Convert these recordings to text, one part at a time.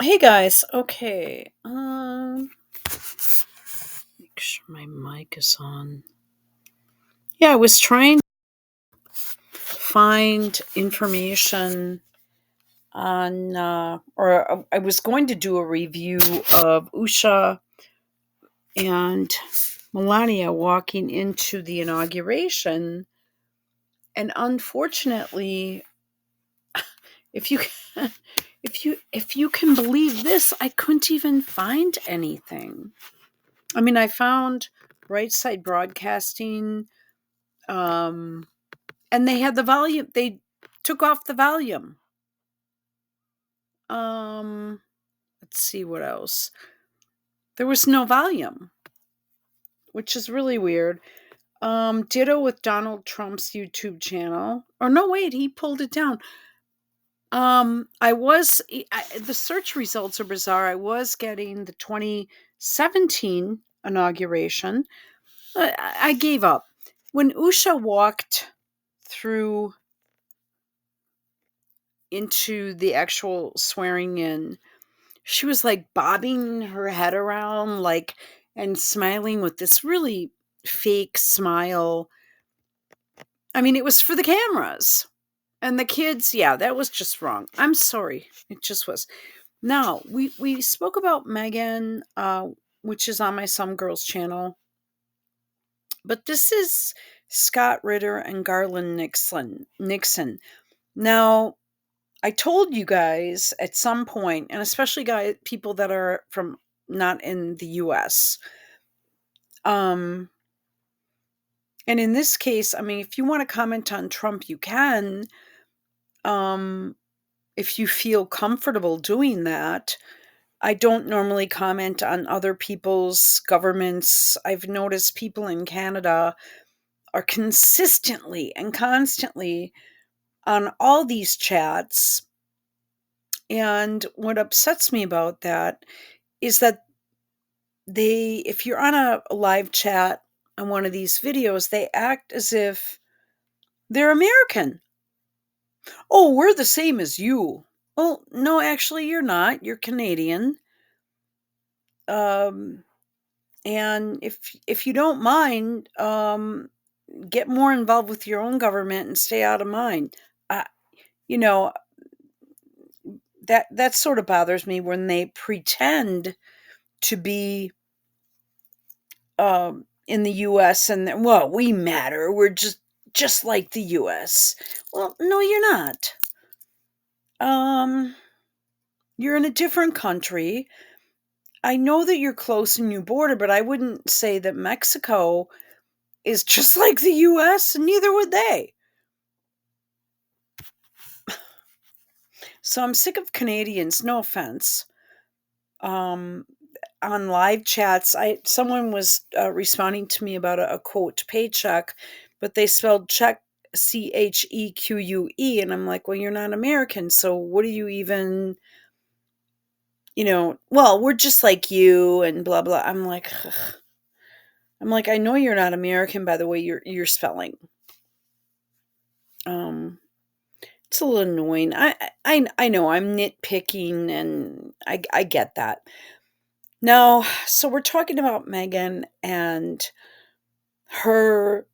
Hey guys, okay. Make sure my mic is on. Yeah, I was trying to find information on, or I was going to do a review of Usha and Melania walking into the inauguration, and unfortunately, if you if you can believe this, I couldn't even find anything. I mean, I found Right Side Broadcasting, um, and they had the volume. They took off the volume. Um, let's see what else. There was no volume, which is really weird. Ditto with Donald Trump's YouTube channel. Or no, wait, he pulled it down. The search results are bizarre. I was getting the 2017 inauguration. I gave up when Usha walked through into the actual swearing in. She was like bobbing her head around, like, and smiling with this really fake smile. I mean, it was for the cameras and the kids. Yeah, that was just wrong. I'm sorry. It just was. Now, we spoke about Megan, which is on my Some Girls channel, but this is Scott Ritter and Garland Nixon. Now, I told you guys at some point, and especially people that are from not in the US. Um, and in this case, I mean, if you want to comment on Trump, you can. Um, if you feel comfortable doing that. I don't normally comment on other people's governments. I've noticed people in Canada are consistently and constantly on all these chats. And what upsets me about that is that if you're on a live chat on one of these videos, they act as if they're American. Oh, we're the same as you. Well, no, actually, you're not. You're Canadian. Um, and if you don't mind, get more involved with your own government and stay out of mine. Uh, you know that sort of bothers me when they pretend to be in the US and well, we matter. We're just like the US. Well, no, you're not. Um, you're in a different country. I know that you're close and you border, but I wouldn't say that Mexico is just like the US, and neither would they. So I'm sick of Canadians, no offense. Um, on live chats, someone was responding to me about a quote paycheck, but they spelled check CHEQUE, and I'm like, well, you're not American, so what do you even, well, we're just like you and blah blah. I'm like, ugh. I'm like, I know you're not American by the way you're spelling. Um, it's a little annoying. I know I'm nitpicking, and I get that. Now, so we're talking about Megan and her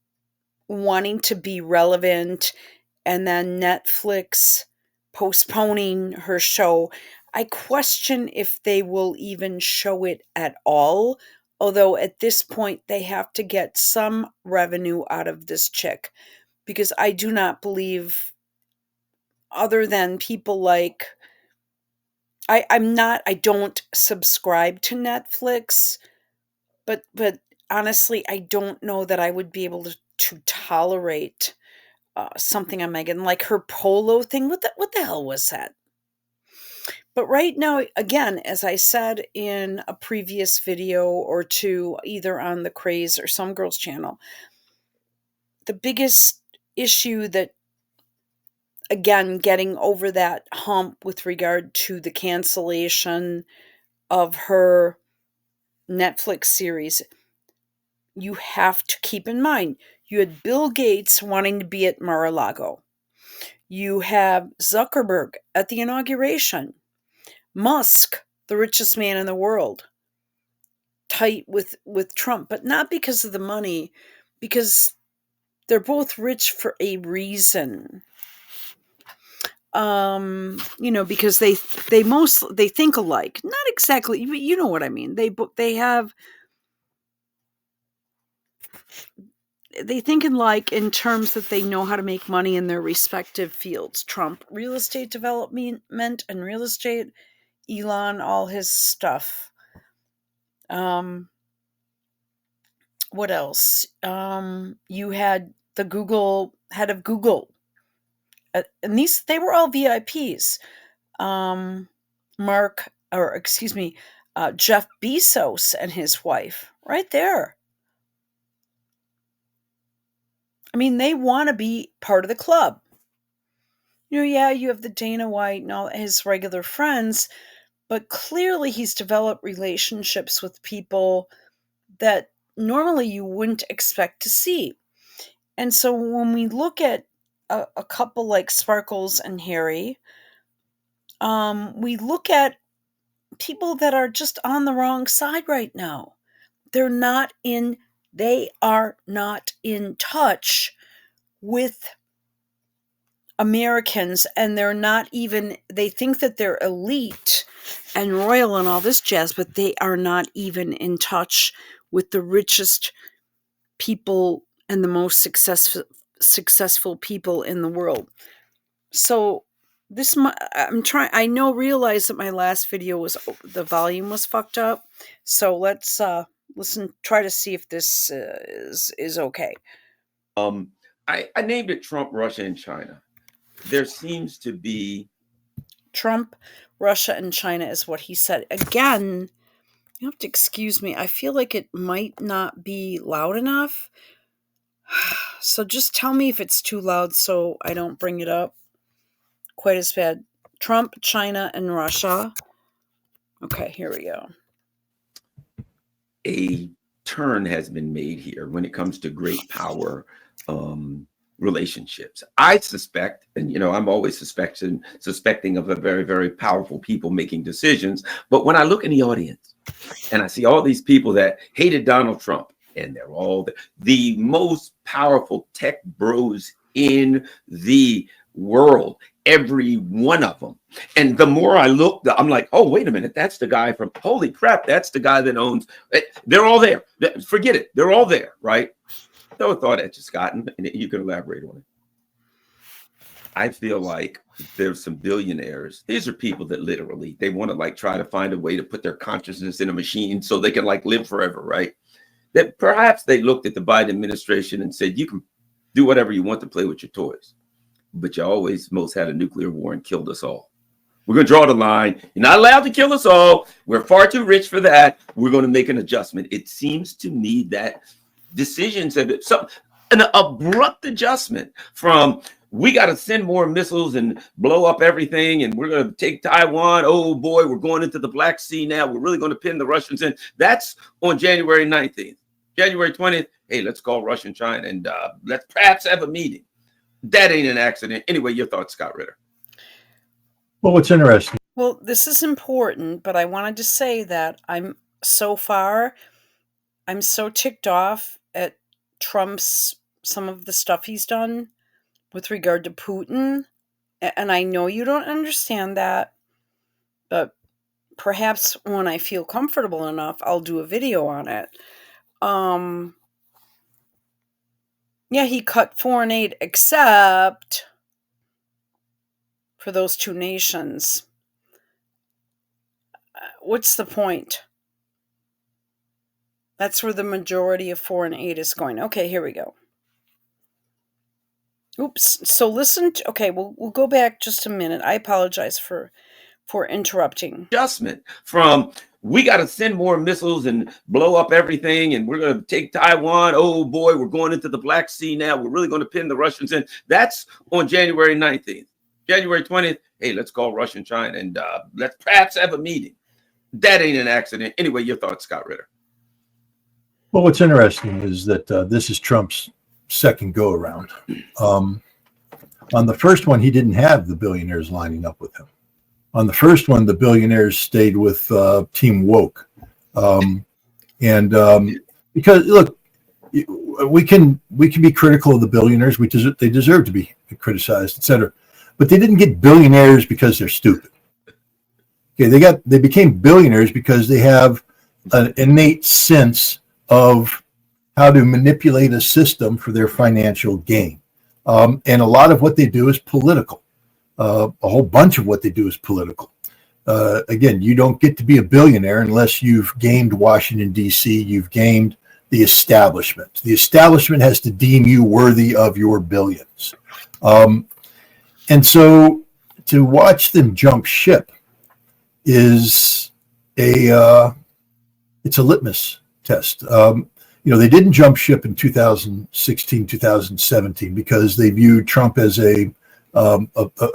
wanting to be relevant, and then Netflix postponing her show. I question if they will even show it at all, although at this point they have to get some revenue out of this chick, because I do not believe, other than people like, I don't subscribe to Netflix, but honestly, I don't know that I would be able to tolerate something on Megan, like her polo thing. What the hell was that? But right now, again, as I said in a previous video or two, either on the Craze or Some Girls channel, the biggest issue that, again, getting over that hump with regard to the cancellation of her Netflix series, you have to keep in mind, you had Bill Gates wanting to be at Mar-a-Lago. You have Zuckerberg at the inauguration. Musk, the richest man in the world, tight with Trump, but not because of the money, because they're both rich for a reason. Because they think alike. Not exactly, but you know what I mean. They think alike in terms that they know how to make money in their respective fields. Trump, real estate development and real estate. Elon, all his stuff. What else? You had the Google head of Google, and they were all VIPs. Jeff Bezos and his wife, right there. I mean, they want to be part of the club. Yeah, you have the Dana White and all his regular friends, but clearly he's developed relationships with people that normally you wouldn't expect to see. And so when we look at a couple like Sparkles and Harry, we look at people that are just on the wrong side right now. They are not in touch with Americans, and they think that they're elite and royal and all this jazz, but they are not even in touch with the richest people and the most successful people in the world. So realize that my last video the volume was fucked up. So let's listen, try to see if this is okay. I named it Trump, Russia, and China. There seems to be Trump, Russia, and China is what he said. Again, you have to excuse me. I feel like it might not be loud enough. So just tell me if it's too loud so I don't bring it up quite as bad. Trump, China, and Russia. Okay, here we go. A turn has been made here when it comes to great power relationships. I suspect, and I'm always suspecting of a very, very powerful people making decisions. But when I look in the audience and I see all these people that hated Donald Trump, and they're all the most powerful tech bros in the world, every one of them. And the more I look, I'm like, oh, wait a minute, that's the guy from, holy crap, that's the guy that owns, they're all there. Forget it. They're all there, right? Throw a thought at you, Scott, and you can elaborate on it. I feel like there's some billionaires. These are people that literally, they want to try to find a way to put their consciousness in a machine so they can live forever, right? That perhaps they looked at the Biden administration and said, you can do whatever you want to play with your toys, but you almost had a nuclear war and killed us all. We're going to draw the line. You're not allowed to kill us all. We're far too rich for that. We're going to make an adjustment. It seems to me that decisions have an abrupt adjustment from we got to send more missiles and blow up everything, and we're going to take Taiwan. Oh boy, we're going into the Black Sea now. We're really going to pin the Russians in. That's on January 19th. January 20th, hey, let's call Russia and China and let's perhaps have a meeting. That ain't an accident. Anyway, your thoughts, Scott Ritter. Well, what's interesting. Well, this is important, but I wanted to say that I'm so ticked off at some of the stuff he's done with regard to Putin. And I know you don't understand that, but perhaps when I feel comfortable enough, I'll do a video on it. Yeah, he cut foreign aid except for those two nations. What's the point? That's where the majority of foreign aid is going. Okay, here we go. Oops. So listen. Okay, we'll go back just a minute. I apologize for interrupting. Adjustment from we got to send more missiles and blow up everything, and we're going to take Taiwan. Oh boy, we're going into the Black Sea now. We're really going to pin the Russians in. That's on January 19th. January 20th, hey, let's call Russia and China and let's perhaps have a meeting. That ain't an accident. Anyway, your thoughts, Scott Ritter. Well, what's interesting is that this is Trump's second go around. On the first one, he didn't have the billionaires lining up with him. On the first one, the billionaires stayed with Team Woke, um, and because look, we can be critical of the billionaires. They deserve to be criticized, etc. But they didn't get billionaires because they're stupid. Okay, they became billionaires because they have an innate sense of how to manipulate a system for their financial gain. And a lot of what they do is political. A whole bunch of what they do is political. Again, you don't get to be a billionaire unless you've gamed Washington, D.C., you've gamed the establishment. The establishment has to deem you worthy of your billions. And so to watch them jump ship is it's a litmus test. They didn't jump ship in 2016, 2017 because they viewed Trump as a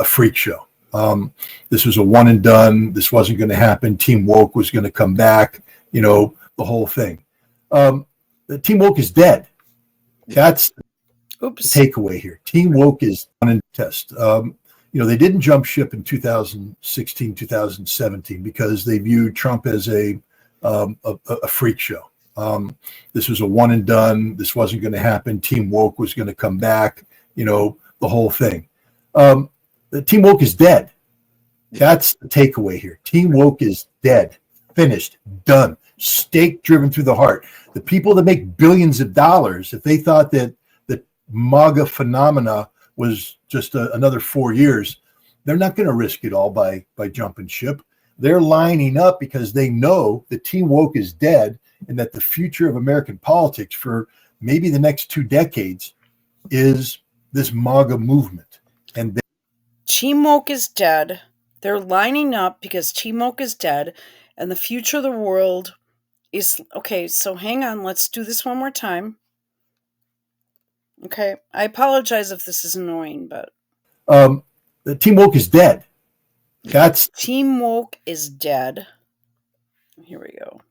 freak show. This was a one and done. This wasn't going to happen. Team Woke was going to come back. The whole thing. The Team Woke is dead. That's the takeaway here. Team Woke is on a test. They didn't jump ship in 2016, 2017 because they viewed Trump as a freak show. This was a one and done. This wasn't going to happen. Team Woke was going to come back. The whole thing. The Team Woke is dead. That's the takeaway here. Team Woke is dead, finished, done, stake driven through the heart. The people that make billions of dollars, if they thought that the MAGA phenomena was just another 4 years, they're not going to risk it all by jumping ship. They're lining up because they know that Team Woke is dead and that the future of American politics for maybe the next 2 decades is this MAGA movement. And Team Woke is dead. They're lining up because Team Woke is dead and the future of the world is... Okay, so hang on. Let's do this one more time. Okay, I apologize if this is annoying, but... the Team Woke is dead. That's... Team Woke is dead. Here we go.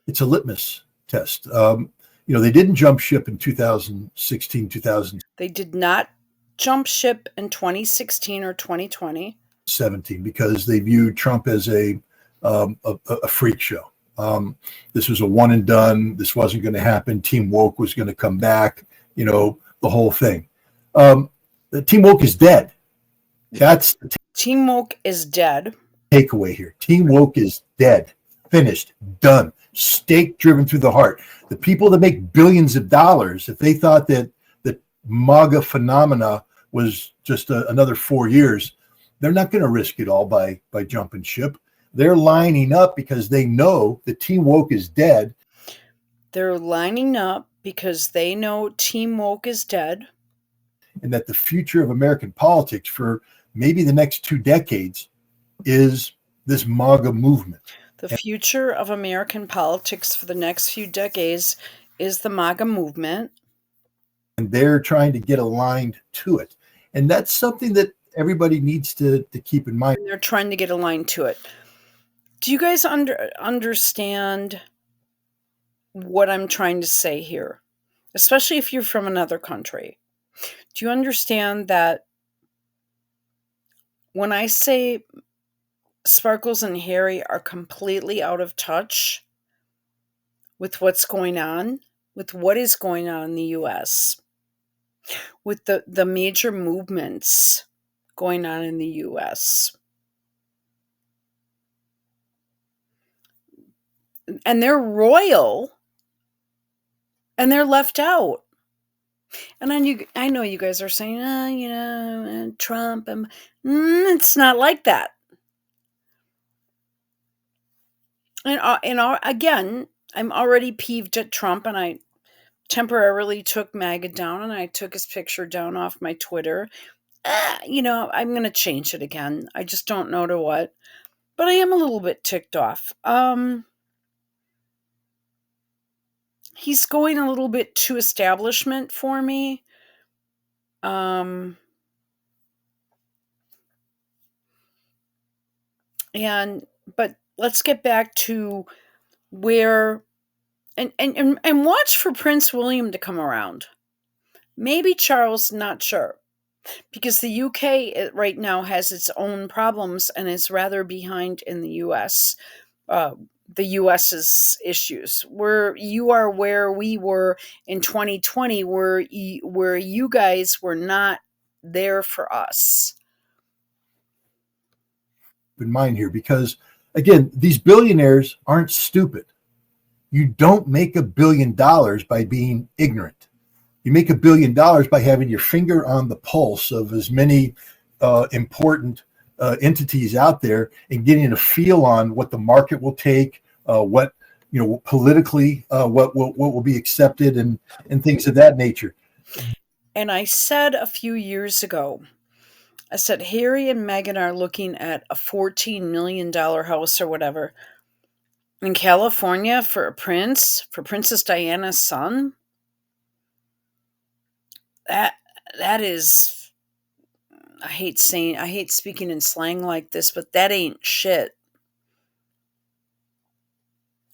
It's a litmus test. They didn't jump ship in 2016, 2000. They did not jump ship in 2016 or 2020. 17 because they viewed Trump as a freak show. This was a one and done. This wasn't going to happen. Team Woke was going to come back. The whole thing. The Team Woke is dead. That's the Team Woke is dead. Takeaway here. Team Woke is dead, finished, done, stake driven through the heart. The people that make billions of dollars, if they thought that the MAGA phenomena was just another 4 years, they're not going to risk it all by jumping ship. They're lining up because they know that Team Woke is dead. They're lining up because they know Team Woke is dead. And that the future of American politics for maybe the next 2 decades is this MAGA movement. The future of American politics for the next few decades is the MAGA movement. And they're trying to get aligned to it. And that's something that everybody needs to keep in mind. And they're trying to get aligned to it. Do you guys understand what I'm trying to say here? Especially if you're from another country. Do you understand that when I say Sparkles and Harry are completely out of touch with what's going on, with what is going on in the U.S., with the major movements going on in the U.S., and they're royal, and they're left out. And I know you guys are saying, Trump, and it's not like that. And again, I'm already peeved at Trump, and I temporarily took MAGA down, and I took his picture down off my Twitter. I'm going to change it again. I just don't know to what. But I am a little bit ticked off. He's going a little bit too establishment for me. But let's get back to where and watch for Prince William to come around. Maybe Charles, not sure. because the UK right now has its own problems and is rather behind in the US. Uh, the US's issues. Where you are where we were in 2020, where you guys were not there for us. In mind here, because again, these billionaires aren't stupid. You don't make $1 billion by being ignorant. You make $1 billion by having your finger on the pulse of as many important entities out there and getting a feel on what the market will take, what politically, what will be accepted, and things of that nature. And I said a few years ago, I said Harry and Meghan are looking at a $14 million house or whatever in California for Princess Diana's son. That is, I hate speaking in slang like this, but that ain't shit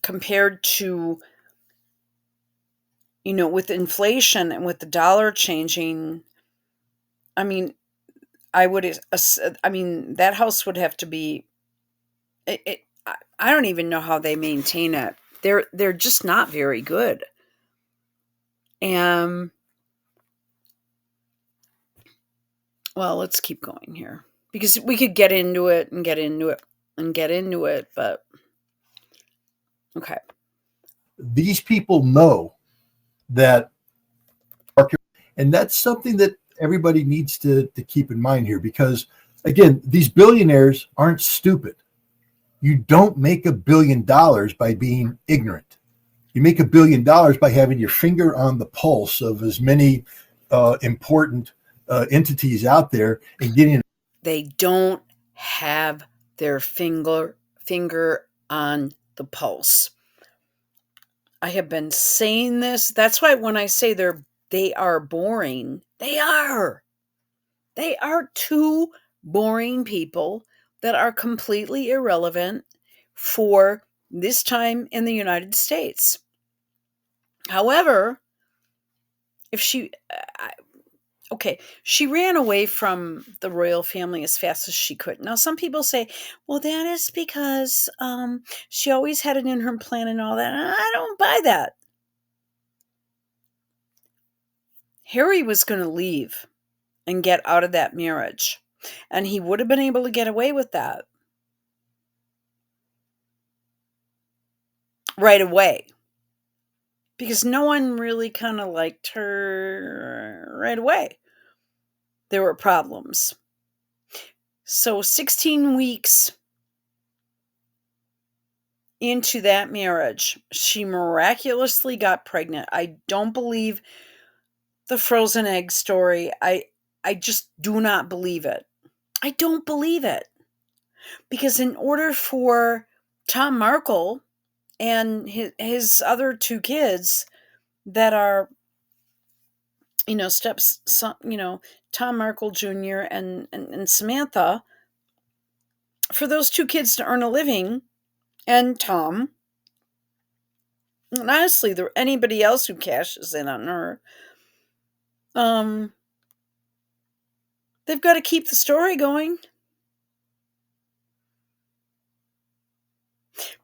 compared to, with inflation and with the dollar changing. I mean, that house would have to be. I don't even know how they maintain it. They're just not very good. And well, let's keep going here because we could get into it, but okay. These people know that, and that's something that everybody needs to keep in mind here, because again, these billionaires aren't stupid. You don't make $1 billion by being ignorant. You make $1 billion by having your finger on the pulse of as many important entities out there and getting. They don't have their finger on the pulse. I have been saying this. That's why when I say they are boring, they are. They are two boring people that are completely irrelevant for this time in the United States. However, if she ran away from the royal family as fast as she could. Now, some people say, well, that is because she always had it in her plan and all that. I don't buy that. Harry was going to leave and get out of that marriage, and he would have been able to get away with that right away because no one really kind of liked her right away. There were problems. So 16 weeks into that marriage, she miraculously got pregnant. I don't believe the frozen egg story. I just do not believe it. I don't believe it. Because in order for Tom Markle and his other two kids that are, Tom Markle Jr. and Samantha, for those two kids to earn a living, and Tom, and honestly, anybody else who cashes in on her, they've got to keep the story going.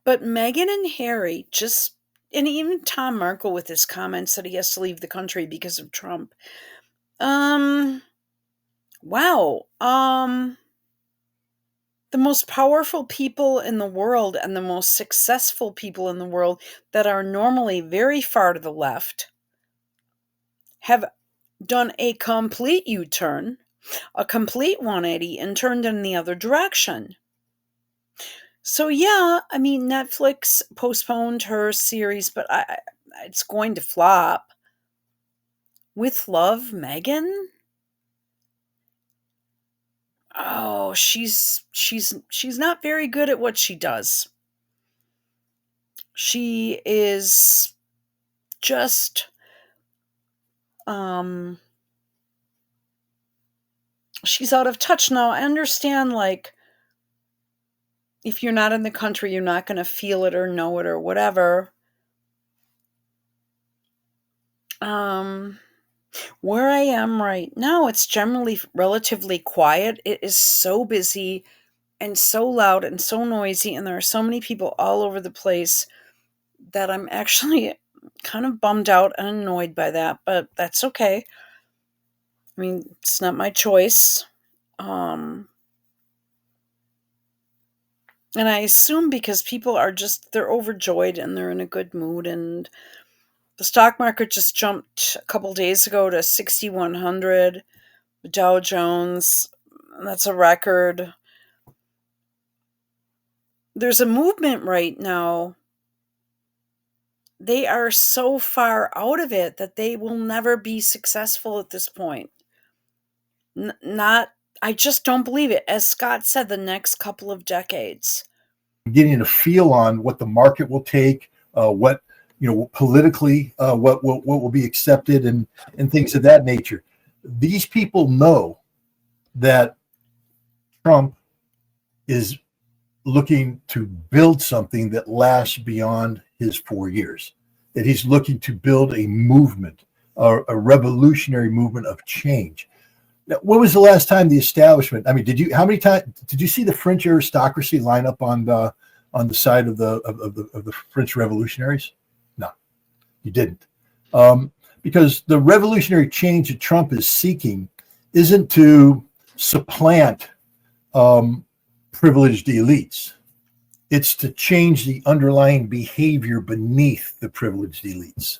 But Meghan and Harry and even Tom Markle with his comments that he has to leave the country because of Trump. Wow. The most powerful people in the world and the most successful people in the world that are normally very far to the left have done a complete U-turn, a complete 180, and turned in the other direction. So yeah, I mean, Netflix postponed her series, but it's going to flop. With Love, Meghan? Oh, she's not very good at what she does. She is just she's out of touch now. I understand, like, if you're not in the country, you're not going to feel it or know it or whatever. Where I am right now, it's generally relatively quiet. It is so busy and so loud and so noisy, and there are so many people all over the place that I'm actually kind of bummed out and annoyed by that, but that's okay. I mean, it's not my choice. Um, and I assume because people are just, they're overjoyed and they're in a good mood. And the stock market just jumped a couple days ago to 6,100. The Dow Jones, that's a record. There's a movement right now. They are so far out of it that they will never be successful at this point. Not, I just don't believe it. As Scott said, the next couple of decades. Getting a feel on what the market will take, what politically, what will be accepted, and things of that nature. These people know that Trump is looking to build something that lasts beyond his 4 years. That he's looking to build a movement, a revolutionary movement of change. Now, when was the last time the establishment? I mean, how many times did you see the French aristocracy line up on the side of the French revolutionaries? No, you didn't, because the revolutionary change that Trump is seeking isn't to supplant privileged elites. It's to change the underlying behavior beneath the privileged elites.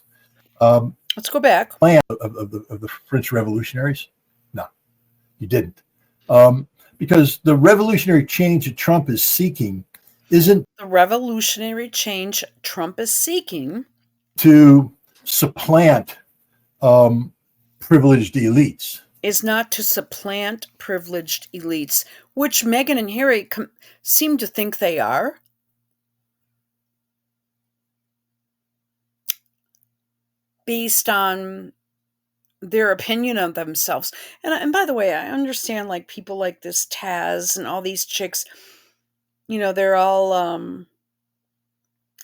Let's go back. Of the French revolutionaries? No, you didn't. Because the revolutionary change that Trump is seeking isn't The revolutionary change Trump is seeking to supplant privileged elites. Is not to supplant privileged elites, which Meghan and Harry seem to think they are. Based on their opinion of themselves. And by the way, I understand like people like this Taz and all these chicks, they're all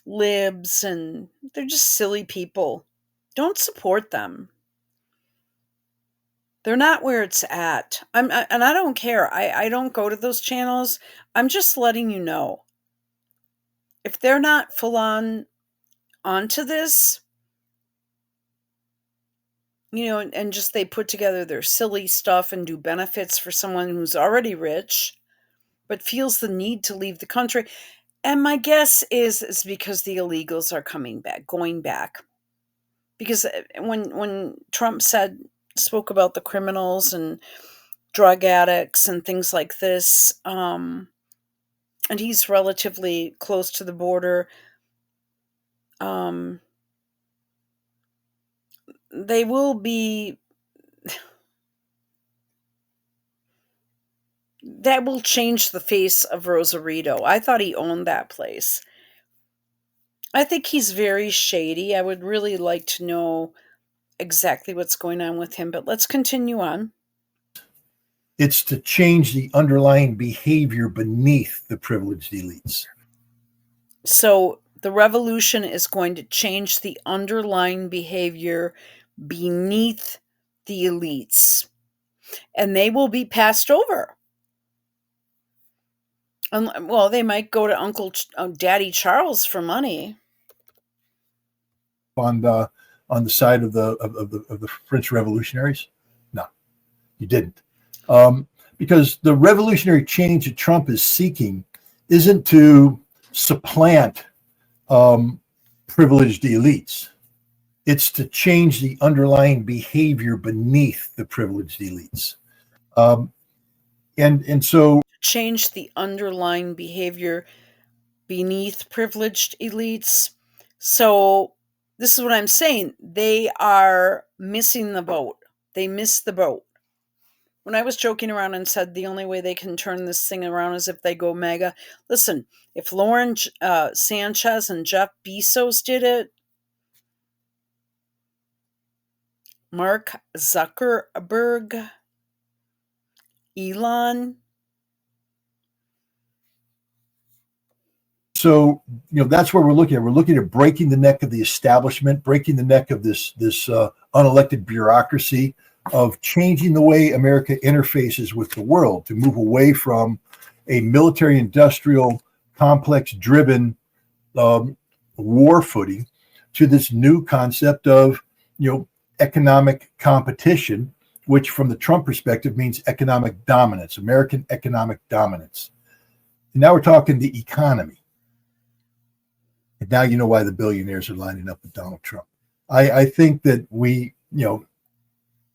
libs and they're just silly people. Don't support them. They're not where it's at. And I don't care. I don't go to those channels. I'm just letting you know. If they're not full on onto this, and just they put together their silly stuff and do benefits for someone who's already rich, but feels the need to leave the country. And my guess is because the illegals are going back. Because when Trump spoke about the criminals and drug addicts and things like this, and he's relatively close to the border, they will be, that will change the face of Rosarito. I thought he owned that place. I think he's very shady. I would really like to know exactly what's going on with him, but let's continue on. It's to change the underlying behavior beneath the privileged elites. So the revolution is going to change the underlying behavior beneath the elites, and they will be passed over. Well, they might go to Daddy Charles for money. On the side of the French revolutionaries? No, you didn't. Because the revolutionary change that Trump is seeking isn't to supplant privileged elites. It's to change the underlying behavior beneath the privileged elites. And so change the underlying behavior beneath privileged elites. So this is what I'm saying. They are missing the boat. They missed the boat. When I was joking around and said the only way they can turn this thing around is if they go mega. Listen, if Lauren Sanchez and Jeff Bezos did it, Mark Zuckerberg, Elon. So, that's where we're looking at. We're looking at breaking the neck of the establishment, breaking the neck of this unelected bureaucracy of changing the way America interfaces with the world to move away from a military industrial complex driven war footing to this new concept of, economic competition, which from the Trump perspective means economic dominance, American economic dominance. And now we're talking the economy. And now you know why the billionaires are lining up with Donald Trump. I think that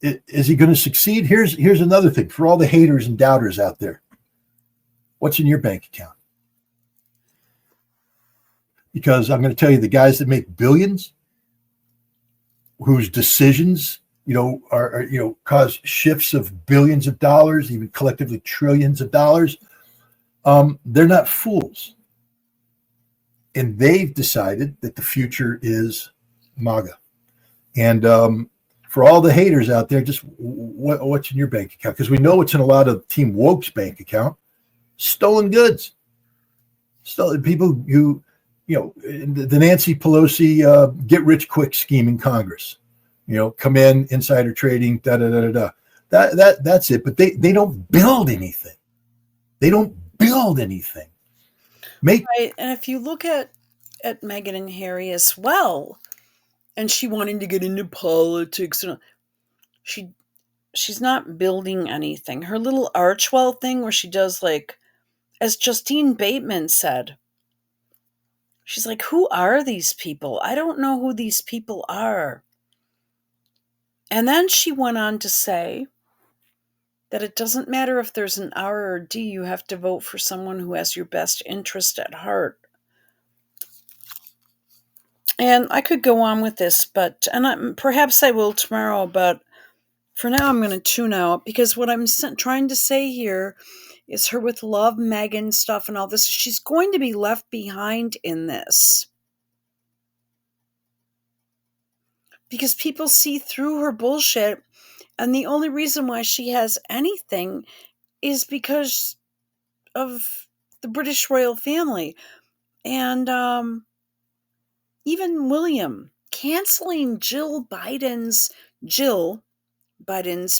is he going to succeed? Here's another thing for all the haters and doubters out there. What's in your bank account? Because I'm going to tell you, the guys that make billions, whose decisions, are cause shifts of billions of dollars, even collectively trillions of dollars, they're not fools. And they've decided that the future is MAGA. And for all the haters out there, just what's in your bank account? Because we know what's in a lot of Team Woke's bank account: stolen goods. Stolen people who, the Nancy Pelosi get rich quick scheme in Congress. Come in, insider trading, da da da da da. That's it. But they don't build anything. They don't build anything. Right. And if you look at Meghan and Harry as well, and she wanting to get into politics, she's not building anything. Her little Archwell thing where she does, like, as Justine Bateman said, she's like, who are these people? I don't know who these people are. And then she went on to say that it doesn't matter if there's an R or D, you have to vote for someone who has your best interest at heart. And I could go on with this, perhaps I will tomorrow, but for now I'm going to tune out, because what I'm trying to say here is, her with love, Meghan stuff and all this, she's going to be left behind in this. Because people see through her bullshit, and the only reason why she has anything is because of the British royal family. And even William canceling Jill Biden's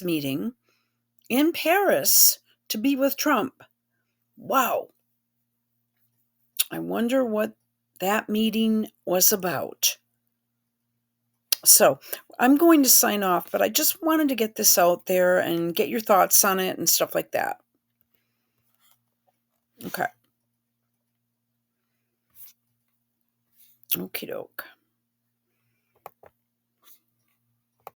meeting in Paris to be with Trump. Wow. I wonder what that meeting was about. So I'm going to sign off, but I just wanted to get this out there and get your thoughts on it and stuff like that. Okay. Okie doke.